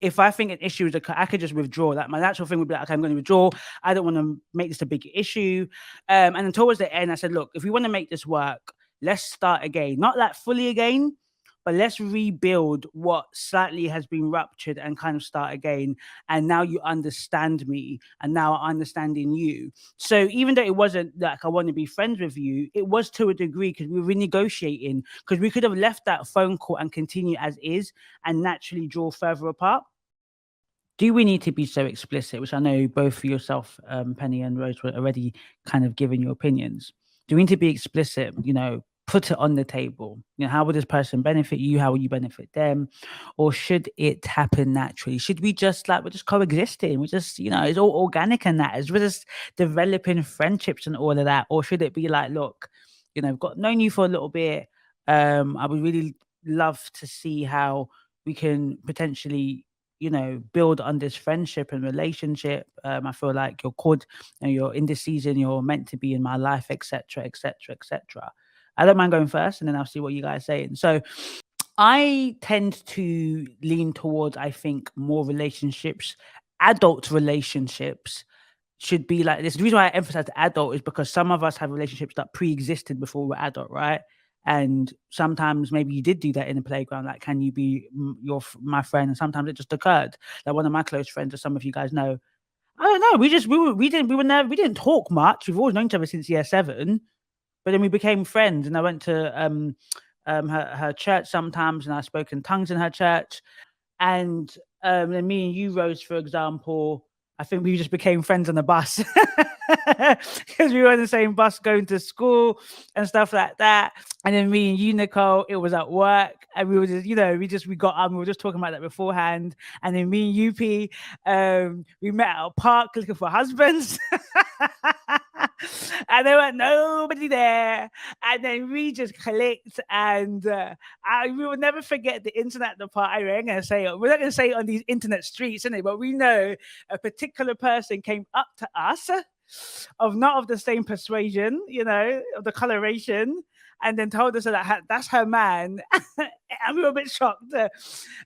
if I think an issue is I could just withdraw. Like my natural thing would be like, okay, I'm going to withdraw. I don't want to make this a big issue. And then towards the end, I said, look, if we want to make this work, let's start again. Not like fully again, but let's rebuild what slightly has been ruptured and kind of start again. And now you understand me, and now I'm understanding you. So even though it wasn't like I want to be friends with you, it was to a degree because we were renegotiating, because we could have left that phone call and continue as is and naturally draw further apart. Do we need to be so explicit? Which I know both yourself, Penny and Rose, were already kind of giving your opinions. Do we need to be explicit? Put it on the table. How will this person benefit you? How will you benefit them? Or should it happen naturally? Should we just we're just coexisting? We're just, it's all organic and that. We're just developing friendships and all of that. Or should it be like, look, I've got known you for a little bit. I would really love to see how we can potentially build on this friendship and relationship. I feel like you're called, you're in this season, you're meant to be in my life, etc., etc., etc. I don't mind going first, and then I'll see what you guys are saying. So I tend to lean towards, I think, more relationships, adult relationships should be like this. The reason why I emphasize adult is because some of us have relationships that pre-existed before we're adult, right? And sometimes maybe you did do that in the playground. Like, can you be my friend? And sometimes it just occurred. Like one of my close friends, as some of you guys know, I don't know. We didn't talk much. We've always known each other since year 7, but then we became friends. And I went to her church sometimes, and I spoke in tongues in her church. And then me and you, Rose, for example, I think we just became friends on the bus because we were in the same bus going to school and stuff like that. And then me and you, Nicole, it was at work, and we were just, we got on, we were just talking about that beforehand. And then me and you, P, we met at a park looking for husbands. And there was nobody there. And then we just clicked, and we will never forget the internet at the party. We're not going to say it on these internet streets, innit? But we know a particular person came up to us not of the same persuasion, of the coloration, and then told us that that's her man. And we were a bit shocked.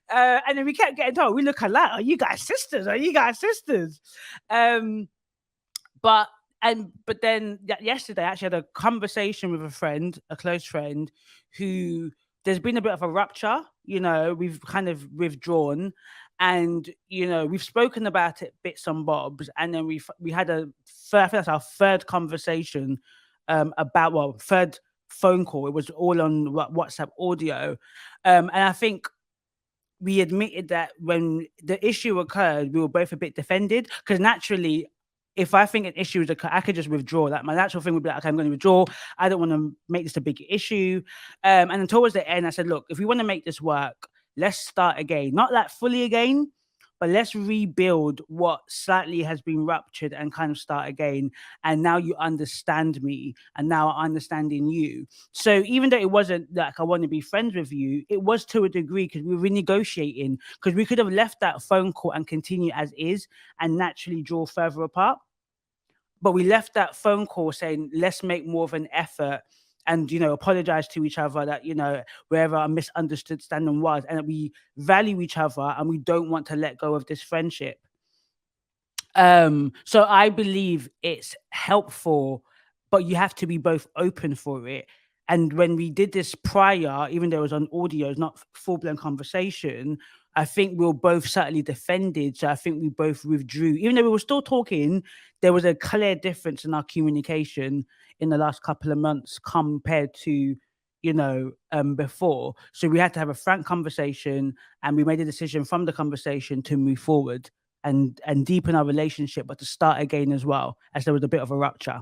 And then we kept getting told, we look alike. Are you guys sisters? Are you guys sisters? But then yesterday I actually had a conversation with a friend, a close friend, who there's been a bit of a rupture. We've kind of withdrawn, and we've spoken about it bits and bobs, and then we had I think that's our third conversation third phone call. It was all on WhatsApp audio, and I think we admitted that when the issue occurred, we were both a bit defended, because naturally, if I think an issue is I could just withdraw. Like my natural thing would be like, okay, I'm going to withdraw. I don't want to make this a big issue. And then towards the end, I said, look, if we want to make this work, let's start again. Not like fully again, but let's rebuild what slightly has been ruptured and kind of start again. And now you understand me, and now I'm understanding you. So even though it wasn't like I want to be friends with you, it was to a degree because we were renegotiating, because we could have left that phone call and continue as is and naturally draw further apart. But we left that phone call saying, let's make more of an effort and, apologize to each other that, wherever a misunderstanding was, and that we value each other and we don't want to let go of this friendship. So I believe it's helpful, but you have to be both open for it. And when we did this prior, even though it was on audio, it's not full-blown conversation, I think we were both certainly defended. So I think we both withdrew. Even though we were still talking, there was a clear difference in our communication in the last couple of months compared to, before. So we had to have a frank conversation, and we made a decision from the conversation to move forward and deepen our relationship, but to start again as well, as there was a bit of a rupture.